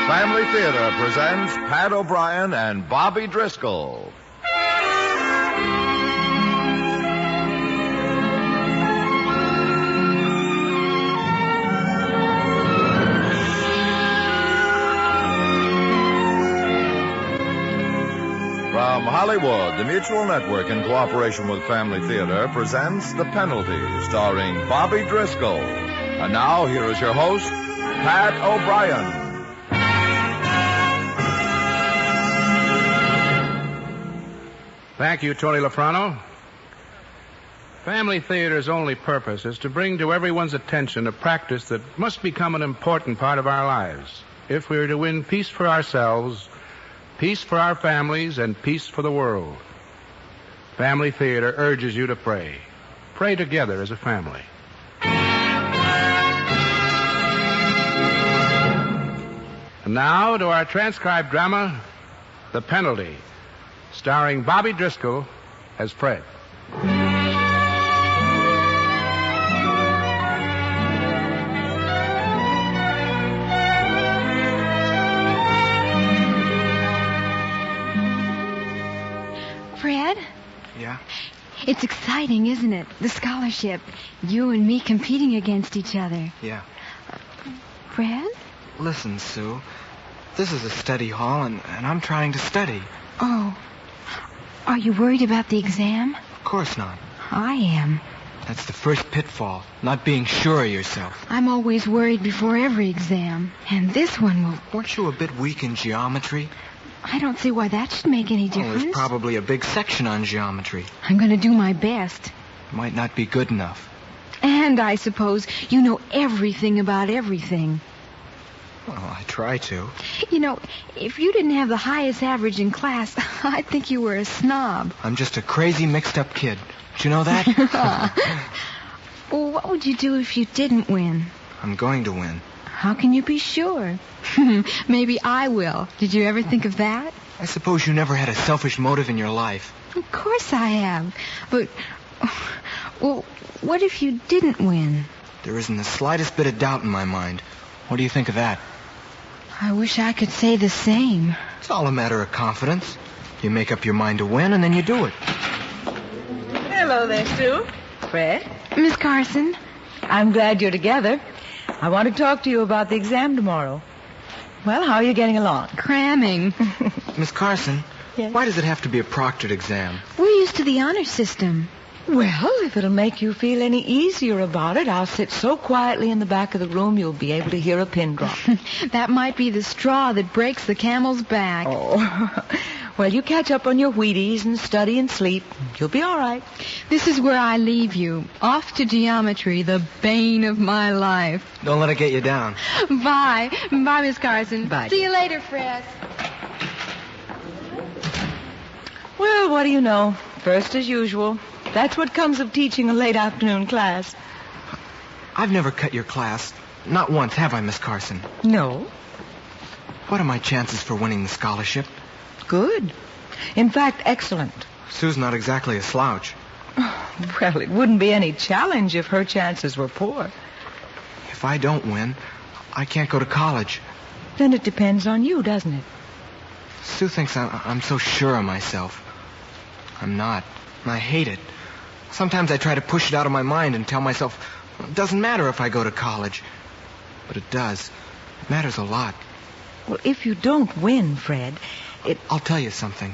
Family Theater presents Pat O'Brien and Bobby Driscoll. From Hollywood, the Mutual Network, in cooperation with Family Theater, presents The Penalty, starring Bobby Driscoll. And now, here is your host, Pat O'Brien. Thank you, Tony Lafrano. Family Theater's only purpose is to bring to everyone's attention a practice that must become an important part of our lives if we are to win peace for ourselves, peace for our families, and peace for the world. Family Theater urges you to pray. Pray together as a family. And now to our transcribed drama, The Penalty, starring Bobby Driscoll as Fred. Fred? Yeah? It's exciting, isn't it? The scholarship. You and me competing against each other. Yeah. Fred? Listen, Sue. This is a study hall, and I'm trying to study. Oh. Are you worried about the exam? Of course not. I am. That's the first pitfall, not being sure of yourself. I'm always worried before every exam. And this one will... Weren't you a bit weak in geometry? I don't see why that should make any difference. Well, there's probably a big section on geometry. I'm going to do my best. It might not be good enough. And I suppose you know everything about everything. Well, I try to. You know, if you didn't have the highest average in class, I'd think you were a snob. I'm just a crazy, mixed-up kid. Do you know that? Well, what would you do if you didn't win? I'm going to win. How can you be sure? Maybe I will. Did you ever think of that? I suppose you never had a selfish motive in your life. Of course I have. But, well, what if you didn't win? There isn't the slightest bit of doubt in my mind. What do you think of that? I wish I could say the same. It's all a matter of confidence. You make up your mind to win, and then you do it. Hello there, Sue. Fred. Miss Carson. I'm glad you're together. I want to talk to you about the exam tomorrow. Well, how are you getting along? Cramming. Miss Carson, Yes? Why does it have to be a proctored exam? We're used to the honor system. Well, if it'll make you feel any easier about it, I'll sit so quietly in the back of the room you'll be able to hear a pin drop. That might be the straw that breaks the camel's back. Oh. Well, you catch up on your Wheaties and study and sleep. You'll be all right. This is where I leave you. Off to geometry, the bane of my life. Don't let it get you down. Bye. Bye, Miss Carson. Bye. See you later, Fred. Well, what do you know? First as usual. That's what comes of teaching a late afternoon class. I've never cut your class. Not once, have I, Miss Carson? No. What are my chances for winning the scholarship? Good. In fact, excellent. Sue's not exactly a slouch. Well, it wouldn't be any challenge if her chances were poor. If I don't win, I can't go to college. Then it depends on you, doesn't it? Sue thinks I'm so sure of myself. I'm not. I hate it. Sometimes I try to push it out of my mind and tell myself, it doesn't matter if I go to college. But it does. It matters a lot. Well, if you don't win, Fred, I'll tell you something.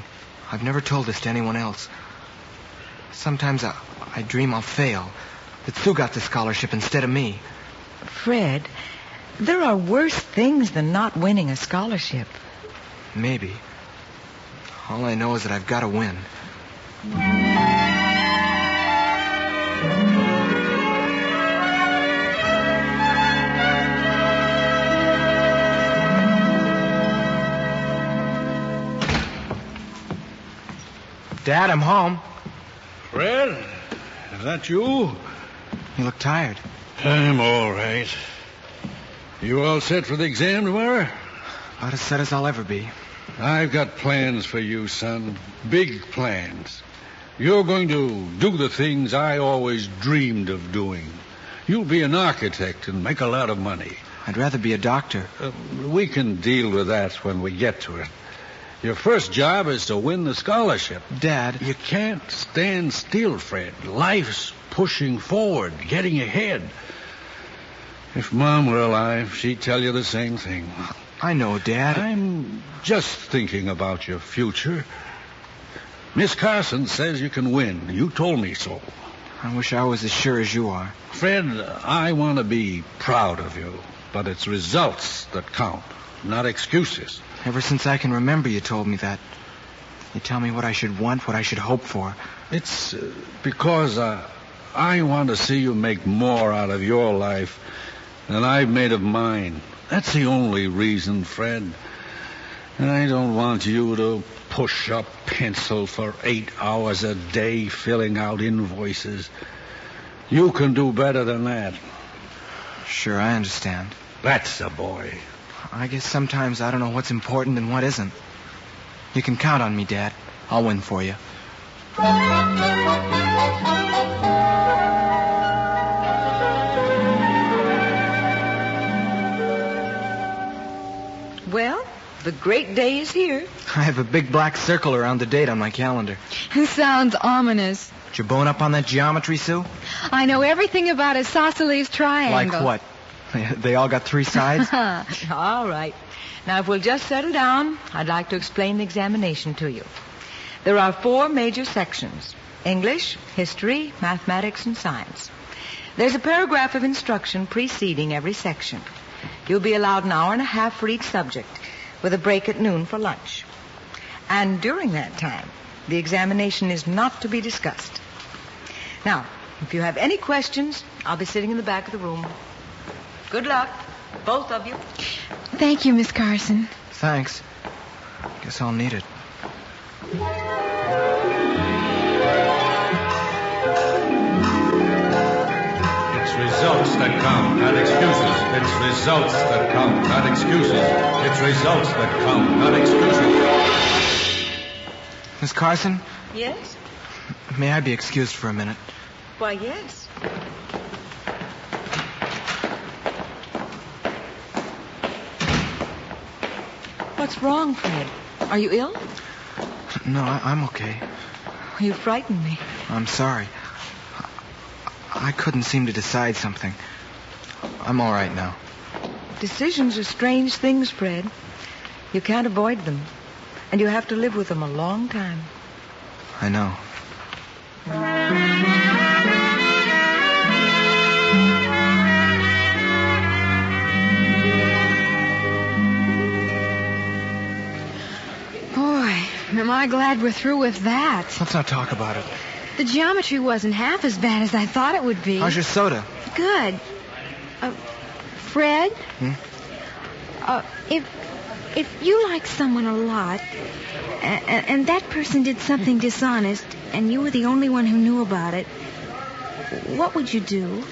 I've never told this to anyone else. Sometimes I dream I'll fail. That Sue got the scholarship instead of me. Fred, there are worse things than not winning a scholarship. Maybe. All I know is that I've got to win. Dad, I'm home. Fred, is that you? You look tired. I'm all right. You all set for the exam tomorrow? About as set as I'll ever be. I've got plans for you, son. Big plans. You're going to do the things I always dreamed of doing. You'll be an architect and make a lot of money. I'd rather be a doctor. We can deal with that when we get to it. Your first job is to win the scholarship. Dad. You can't stand still, Fred. Life's pushing forward, getting ahead. If Mom were alive, she'd tell you the same thing. I know, Dad. I'm just thinking about your future. Miss Carson says you can win. You told me so. I wish I was as sure as you are. Fred, I want to be proud of you, but it's results that count, not excuses. Ever since I can remember, you told me that. You tell me what I should want, what I should hope for. It's because I want to see you make more out of your life than I've made of mine. That's the only reason, Fred. And I don't want you to push a pencil for 8 hours a day filling out invoices. You can do better than that. Sure, I understand. That's the boy. I guess sometimes I don't know what's important and what isn't. You can count on me, Dad. I'll win for you. Well, the great day is here. I have a big black circle around the date on my calendar. Sounds ominous. Did you bone up on that geometry, Sue? I know everything about isosceles triangle. Like what? They all got 3 sides? All right. Now, if we'll just settle down, I'd like to explain the examination to you. There are 4 major sections: English, history, mathematics, and science. There's a paragraph of instruction preceding every section. You'll be allowed an hour and a half for each subject, with a break at noon for lunch. And during that time, the examination is not to be discussed. Now, if you have any questions, I'll be sitting in the back of the room. Good luck, both of you. Thank you, Miss Carson. Thanks. Guess I'll need it. It's results that count, not excuses. It's results that count, not excuses. It's results that count, not excuses. Miss Carson, Yes? may I be excused for a minute? Why, yes. What's wrong, Fred? Are you ill? No, I'm okay. You frightened me. I'm sorry. I couldn't seem to decide something. I'm all right now. Decisions are strange things, Fred. You can't avoid them. And you have to live with them a long time. I know. Boy, am I glad we're through with that. Let's not talk about it. The geometry wasn't half as bad as I thought it would be. How's your soda? Good. Fred? If you like someone a lot, and that person did something dishonest, and you were the only one who knew about it, what would you do?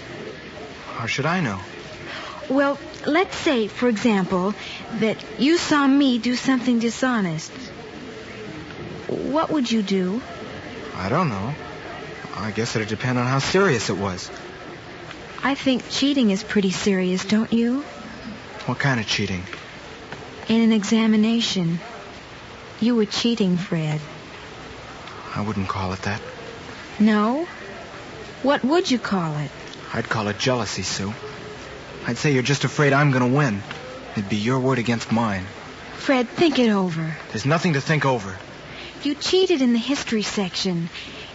How should I know? Well, let's say, for example, that you saw me do something dishonest. What would you do? I don't know. I guess it'd depend on how serious it was. I think cheating is pretty serious, don't you? What kind of cheating? In an examination. You were cheating, Fred. I wouldn't call it that. No? What would you call it? I'd call it jealousy, Sue. I'd say you're just afraid I'm going to win. It'd be your word against mine. Fred, think it over. There's nothing to think over. You cheated in the history section.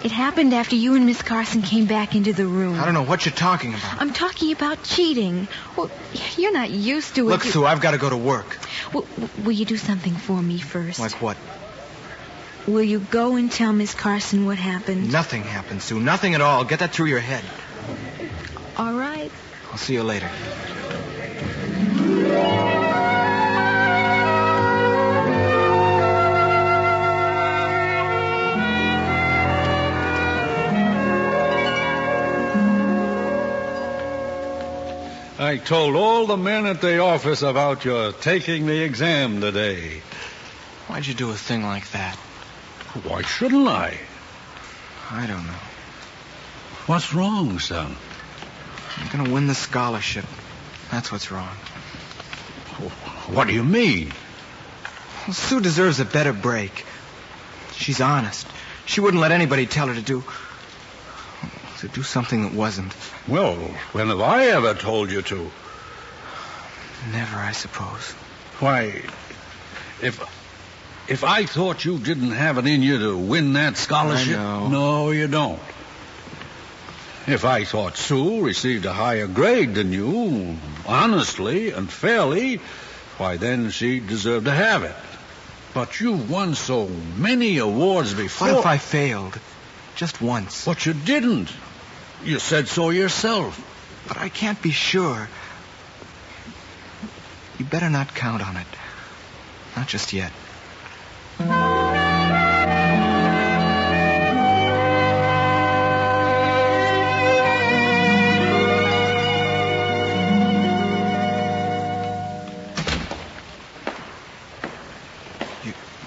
It happened after you and Miss Carson came back into the room. I don't know what you're talking about. I'm talking about cheating. Well, you're not used to it. Look, Sue, I've got to go to work. Will you do something for me first? Like what? Will you go and tell Miss Carson what happened? Nothing happened, Sue. Nothing at all. Get that through your head. All right. I'll see you later. I told all the men at the office about your taking the exam today. Why'd you do a thing like that? Why shouldn't I? I don't know. What's wrong, son? I'm going to win the scholarship. That's what's wrong. What do you mean? Well, Sue deserves a better break. She's honest. She wouldn't let anybody tell her to do something that wasn't. Well, when have I ever told you to? Never, I suppose. Why, if I thought you didn't have it in you to win that scholarship... I know. No, you don't. If I thought Sue received a higher grade than you, honestly and fairly, why, then she deserved to have it. But you've won so many awards before. What if I failed? Just once. But you didn't. You said so yourself. But I can't be sure. You better not count on it. Not just yet.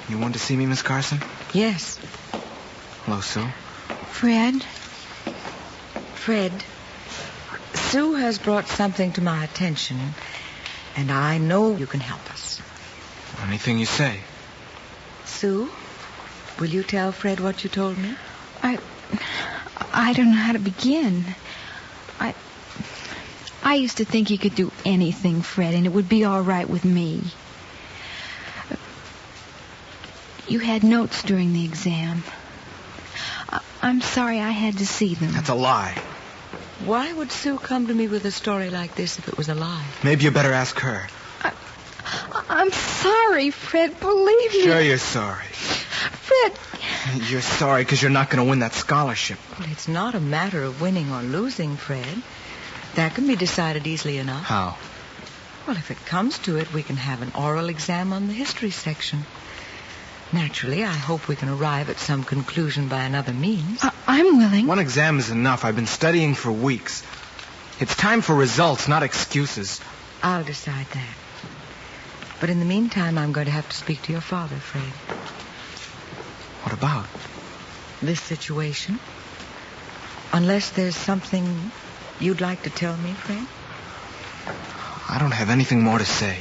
You wanted to see me, Miss Carson? Yes. Hello, Sue. Fred? Fred, Sue has brought something to my attention, and I know you can help us. Anything you say. Sue, will you tell Fred what you told me? I don't know how to begin. I used to think you could do anything, Fred, and it would be all right with me. You had notes during the exam. I'm sorry I had to see them. That's a lie. Why would Sue come to me with a story like this if it was a lie? Maybe you better ask her. I'm sorry, Fred. Believe me. Sure you're sorry. Fred. You're sorry because you're not going to win that scholarship. Well, it's not a matter of winning or losing, Fred. That can be decided easily enough. How? Well, if it comes to it, we can have an oral exam on the history section. Naturally, I hope we can arrive at some conclusion by another means. I'm willing. One exam is enough. I've been studying for weeks. It's time for results, not excuses. I'll decide that. But in the meantime, I'm going to have to speak to your father, Fred. What about? This situation. Unless there's something you'd like to tell me, Fred? I don't have anything more to say.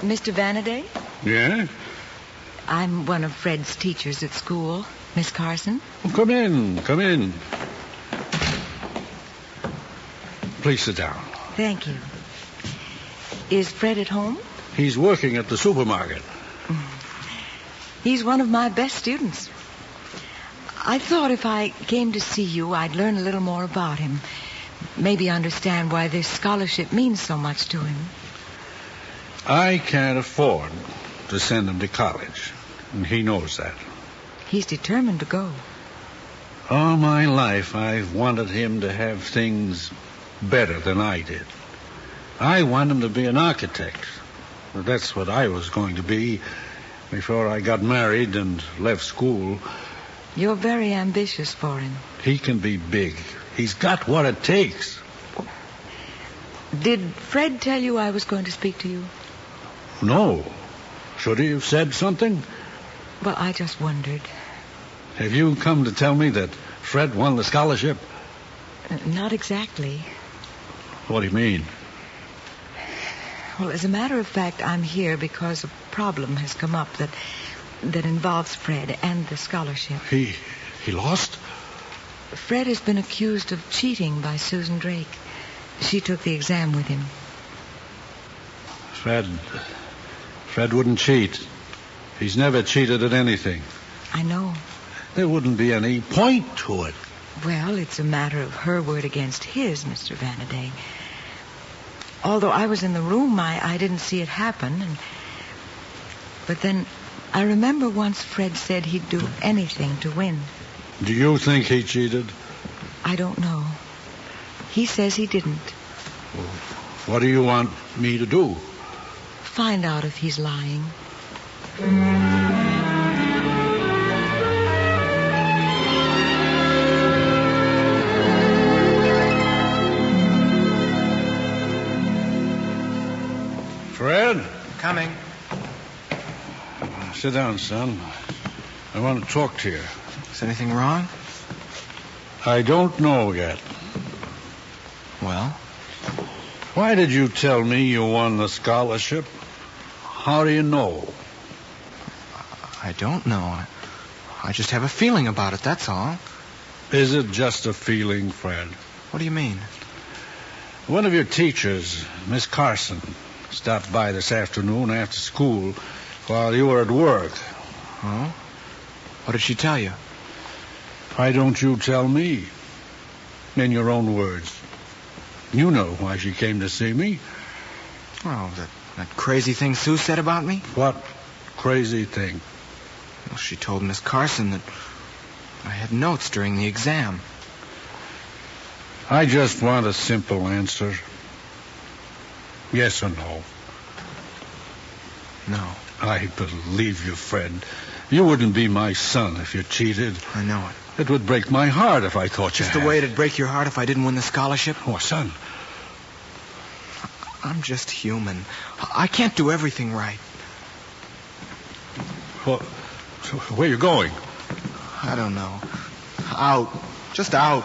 Mr. Vanaday? Yeah? I'm one of Fred's teachers at school, Miss Carson. Oh, come in. Please sit down. Thank you. Is Fred at home? He's working at the supermarket. He's one of my best students. I thought if I came to see you, I'd learn a little more about him. Maybe understand why this scholarship means so much to him. I can't afford to send him to college, and he knows that. He's determined to go. All my life, I've wanted him to have things better than I did. I want him to be an architect. That's what I was going to be before I got married and left school. You're very ambitious for him. He can be big. He's got what it takes. Did Fred tell you I was going to speak to you? No. Should he have said something? Well, I just wondered. Have you come to tell me that Fred won the scholarship? Not exactly. What do you mean? Well, as a matter of fact, I'm here because a problem has come up that involves Fred and the scholarship. He lost? Fred has been accused of cheating by Susan Drake. She took the exam with him. Fred wouldn't cheat. He's never cheated at anything. I know. There wouldn't be any point to it. Well, it's a matter of her word against his, Mr. Vanaday. Although I was in the room, I didn't see it happen. But then I remember once Fred said he'd do anything to win. Do you think he cheated? I don't know. He says he didn't. What do you want me to do? Find out if he's lying. Fred? Coming. Sit down, son. I want to talk to you. Is anything wrong? I don't know yet. Well? Why did you tell me you won the scholarship? How do you know? I don't know. I just have a feeling about it, that's all. Is it just a feeling, Fred? What do you mean? One of your teachers, Miss Carson, stopped by this afternoon after school while you were at work. Oh? What did she tell you? Why don't you tell me? In your own words. You know why she came to see me. Oh, that crazy thing Sue said about me? What crazy thing? Well, she told Miss Carson that I had notes during the exam. I just want a simple answer. Yes or no? No. I believe you, Fred. You wouldn't be my son if you cheated. I know it. It would break my heart if I thought you Just had. the way it'd break your heart if I didn't win the scholarship? Oh, son. I'm just human. I can't do everything right. Well, so where you going? I don't know. Out. Just out.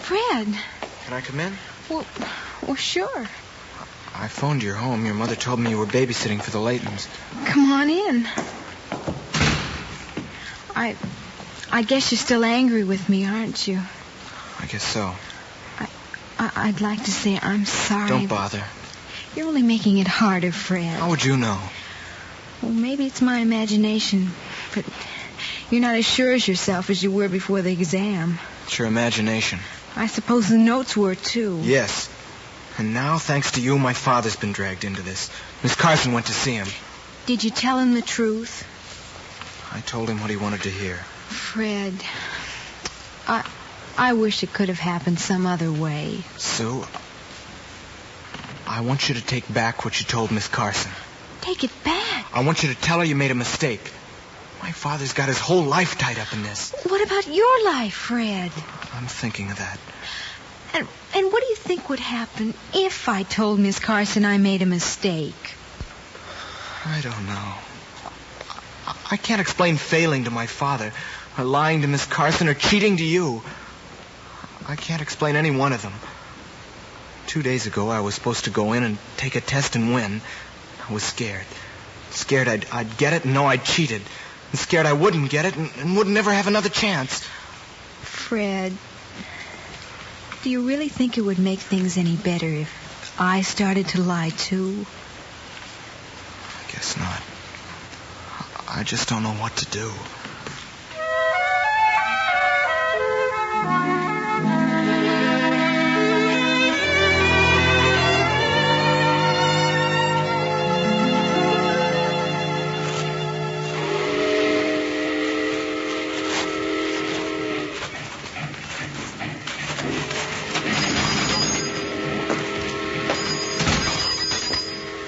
Fred. Can I come in? Well, sure. I phoned your home. Your mother told me you were babysitting for the Laytons. Come on in. I guess you're still angry with me, aren't you? I guess so. I'd like to say I'm sorry. Don't bother. You're only making it harder, Fred. How would you know? Well, maybe it's my imagination, but you're not as sure as yourself as you were before the exam. It's your imagination. I suppose the notes were, too. Yes. And now, thanks to you, my father's been dragged into this. Miss Carson went to see him. Did you tell him the truth? I told him what he wanted to hear. Fred, I wish it could have happened some other way. Sue, I want you to take back what you told Miss Carson. Take it back? I want you to tell her you made a mistake. My father's got his whole life tied up in this. What about your life, Fred? I'm thinking of that. And what do you think would happen if I told Miss Carson I made a mistake? I don't know. I can't explain failing to my father, or lying to Miss Carson, or cheating to you. I can't explain any one of them. 2 days ago, I was supposed to go in and take a test and win. I was scared. Scared I'd get it and know I'd cheated. And scared I wouldn't get it and would never have another chance. Fred, do you really think it would make things any better if I started to lie, too? I guess not. I just don't know what to do.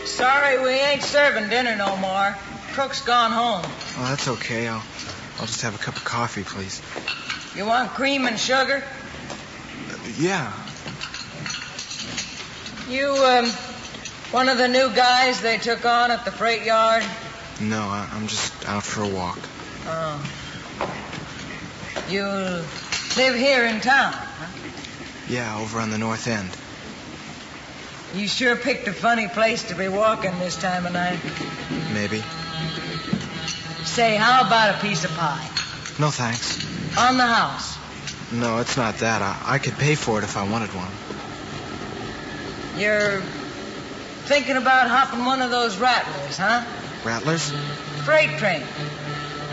Sorry, we ain't serving dinner no more. Cook's gone home. Oh, that's okay. I'll just have a cup of coffee, please. You want cream and sugar? Yeah. You, one of the new guys they took on at the freight yard? No, I'm just out for a walk. Oh. You live here in town, huh? Yeah, over on the north end. You sure picked a funny place to be walking this time of night. Maybe. Say, how about a piece of pie? No, thanks. On the house. No, it's not that. I could pay for it if I wanted one. You're thinking about hopping one of those rattlers, huh? Rattlers? Freight train.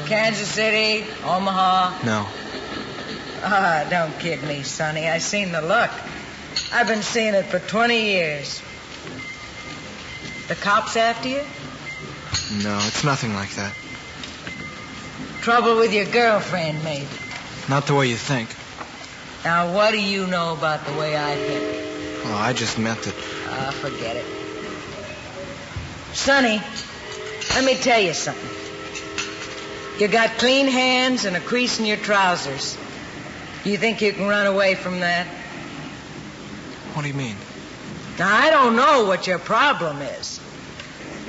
Kansas City, Omaha. No. Ah, don't kid me, Sonny. I seen the luck. I've been seeing it for 20 years. The cops after you? No, it's nothing like that. Trouble with your girlfriend, maybe. Not the way you think. Now, what do you know about the way I think? Well, I just meant that... Forget it. Sonny, let me tell you something. You got clean hands and a crease in your trousers. You think you can run away from that? What do you mean? Now, I don't know what your problem is.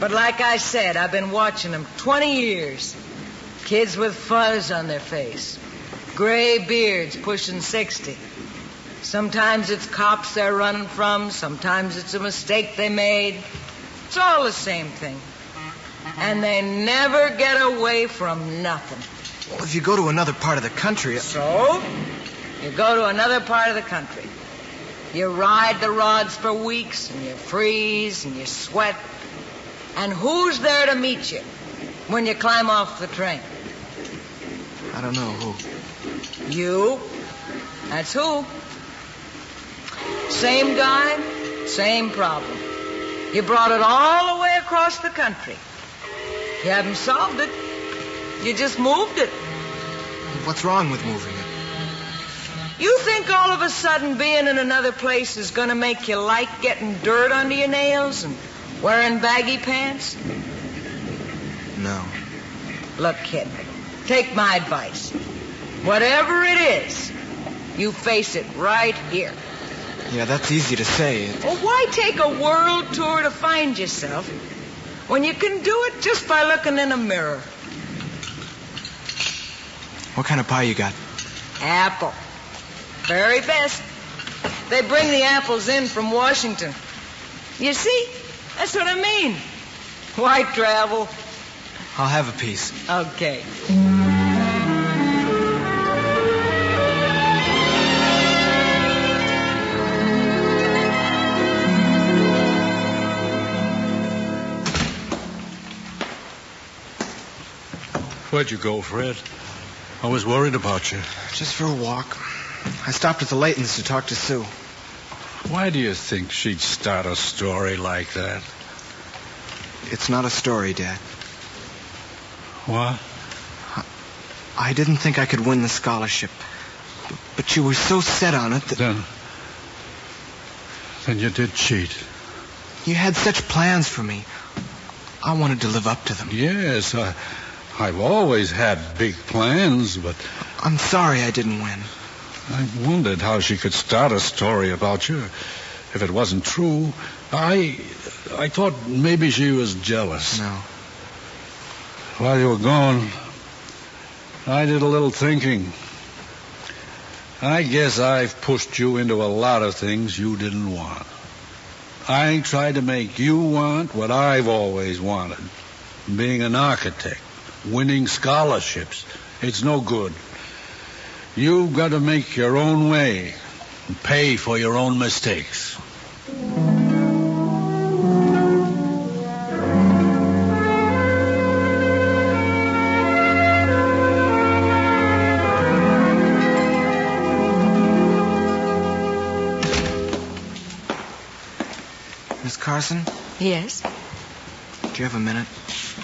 But like I said, I've been watching them 20 years. Kids with fuzz on their face. Gray beards pushing 60. Sometimes it's cops they're running from. Sometimes it's a mistake they made. It's all the same thing. And they never get away from nothing. Well, if you go to another part of the country... So, you go to another part of the country. You ride the rods for weeks, and you freeze, and you sweat. And who's there to meet you when you climb off the train? I don't know who. You. That's who. Same guy, same problem. You brought it all the way across the country. You haven't solved it. You just moved it. What's wrong with moving it? You think all of a sudden being in another place is going to make you like getting dirt under your nails and wearing baggy pants? No. Look, kid, take my advice. Whatever it is, you face it right here. Yeah, that's easy to say. Well, why take a world tour to find yourself when you can do it just by looking in a mirror? What kind of pie you got? Apple. Very best. They bring the apples in from Washington. You see? That's what I mean. Why travel? I'll have a piece. Okay. Where'd you go, Fred? I was worried about you. Just for a walk. I stopped at the Laytons to talk to Sue. Why do you think she'd start a story like that? It's not a story, Dad. What? I didn't think I could win the scholarship. But you were so set on it that... Then you did cheat. You had such plans for me. I wanted to live up to them. Yes, I've always had big plans, but... I'm sorry I didn't win. I wondered how she could start a story about you if it wasn't true. I thought maybe she was jealous. No. While you were gone, I did a little thinking. I guess I've pushed you into a lot of things you didn't want. I tried to make you want what I've always wanted. Being an architect, winning scholarships. It's no good. You've got to make your own way and pay for your own mistakes. Miss Carson? Yes? Do you have a minute?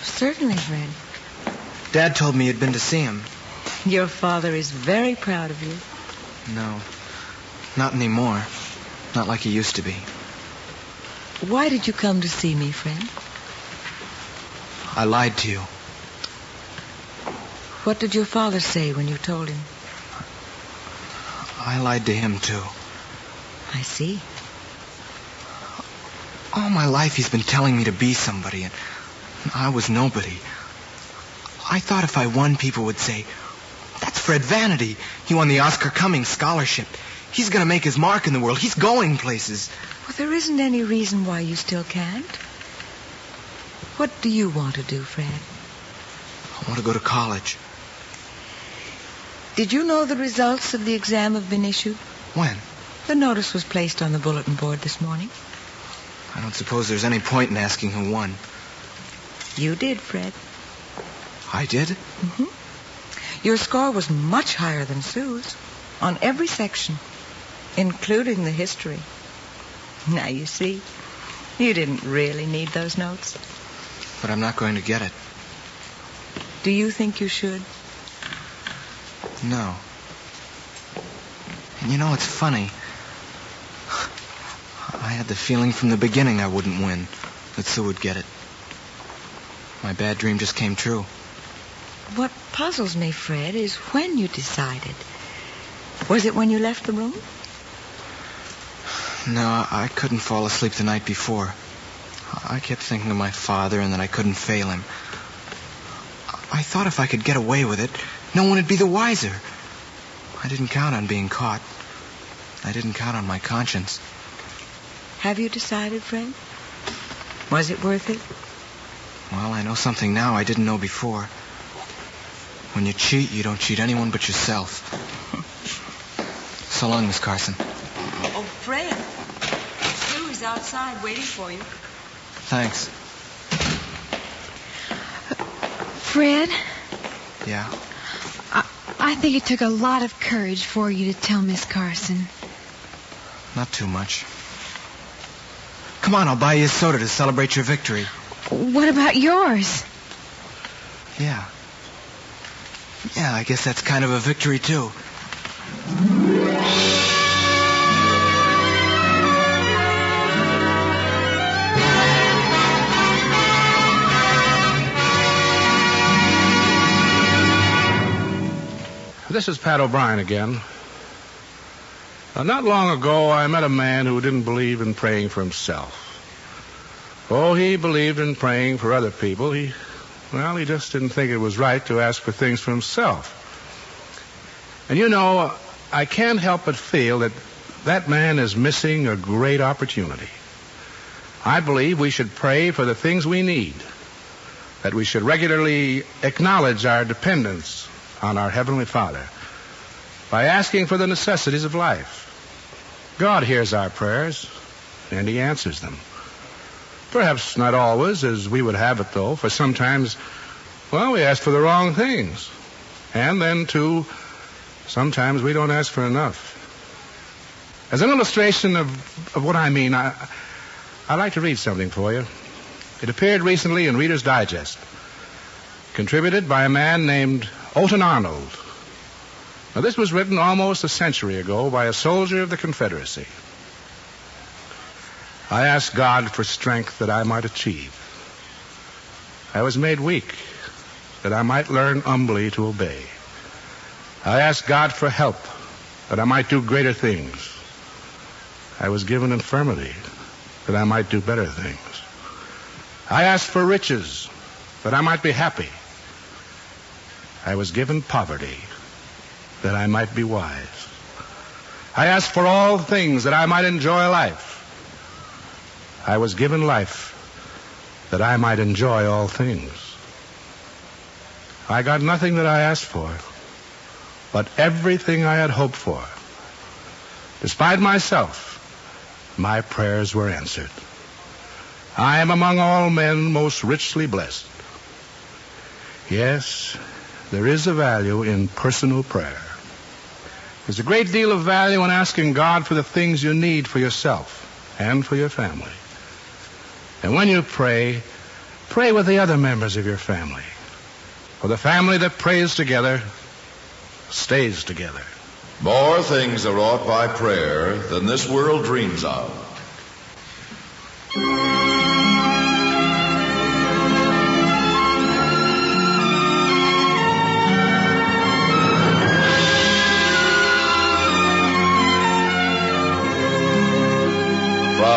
Certainly, Fred. Dad told me you'd been to see him. Your father is very proud of you. No. Not anymore. Not like he used to be. Why did you come to see me, friend? I lied to you. What did your father say when you told him? I lied to him, too. I see. All my life he's been telling me to be somebody, and I was nobody. I thought if I won, people would say, "That's Fred Vanity. He won the Oscar Cummings scholarship. He's going to make his mark in the world. He's going places." Well, there isn't any reason why you still can't. What do you want to do, Fred? I want to go to college. Did you know the results of the exam have been issued? When? The notice was placed on the bulletin board this morning. I don't suppose there's any point in asking who won. You did, Fred. I did? Mm-hmm. Your score was much higher than Sue's on every section, including the history. Now, you see, you didn't really need those notes. But I'm not going to get it. Do you think you should? No. And you know, it's funny. had the feeling from the beginning I wouldn't win, that Sue would get it. My bad dream just came true. What puzzles me, Fred, is when you decided. Was it when you left the room? No, I couldn't fall asleep the night before. I kept thinking of my father and that I couldn't fail him. I thought if I could get away with it, no one would be the wiser. I didn't count on being caught. I didn't count on my conscience. Have you decided, Fred? Was it worth it? Well, I know something now I didn't know before. When you cheat, you don't cheat anyone but yourself. So long, Miss Carson. Oh, Fred. Sue is outside waiting for you. Thanks. Fred, Yeah? I think it took a lot of courage for you to tell Miss Carson. Not too much. Come on, I'll buy you a soda to celebrate your victory. What about yours? Yeah. Yeah, I guess that's kind of a victory, too. This is Pat O'Brien again. Not long ago, I met a man who didn't believe in praying for himself. Oh, he believed in praying for other people. He just didn't think it was right to ask for things for himself. And you know, I can't help but feel that that man is missing a great opportunity. I believe we should pray for the things we need, that we should regularly acknowledge our dependence on our Heavenly Father by asking for the necessities of life. God hears our prayers, and He answers them. Perhaps not always as we would have it, though, for sometimes, we ask for the wrong things. And then, too, sometimes we don't ask for enough. As an illustration of what I mean, I'd like to read something for you. It appeared recently in Reader's Digest, contributed by a man named Alton Arnold. Now, this was written almost a century ago by a soldier of the Confederacy. I asked God for strength that I might achieve. I was made weak that I might learn humbly to obey. I asked God for help that I might do greater things. I was given infirmity that I might do better things. I asked for riches that I might be happy. I was given poverty that I might be wise. I asked for all things that I might enjoy life. I was given life that I might enjoy all things. I got nothing that I asked for, but everything I had hoped for. Despite myself, my prayers were answered. I am among all men most richly blessed. Yes, there is a value in personal prayer. There's a great deal of value in asking God for the things you need for yourself and for your family. And when you pray, pray with the other members of your family. For the family that prays together stays together. More things are wrought by prayer than this world dreams of.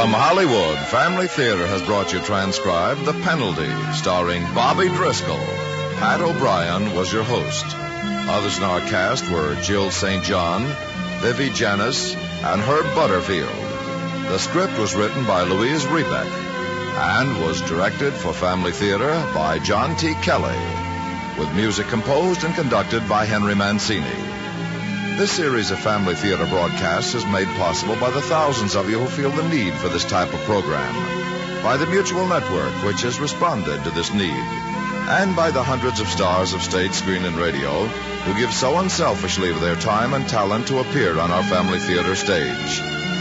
From Hollywood, Family Theater has brought you transcribed The Penalty, starring Bobby Driscoll. Pat O'Brien was your host. Others in our cast were Jill St. John, Vivi Janis, and Herb Butterfield. The script was written by Louise Rebeck and was directed for Family Theater by John T. Kelly, with music composed and conducted by Henry Mancini. This series of Family Theater broadcasts is made possible by the thousands of you who feel the need for this type of program, by the Mutual Network, which has responded to this need, and by the hundreds of stars of stage, screen, and radio who give so unselfishly of their time and talent to appear on our Family Theater stage.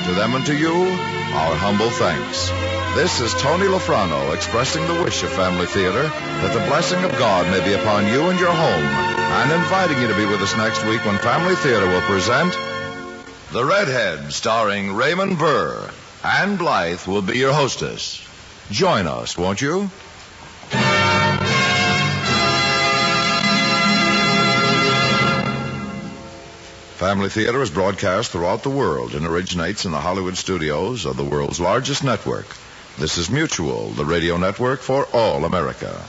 To them and to you, our humble thanks. This is Tony Lofrano expressing the wish of Family Theater that the blessing of God may be upon you and your home, and inviting you to be with us next week when Family Theater will present The Redhead, starring Raymond Burr. Ann Blythe will be your hostess. Join us, won't you? Family Theater is broadcast throughout the world and originates in the Hollywood studios of the world's largest network. This is Mutual, the radio network for all America.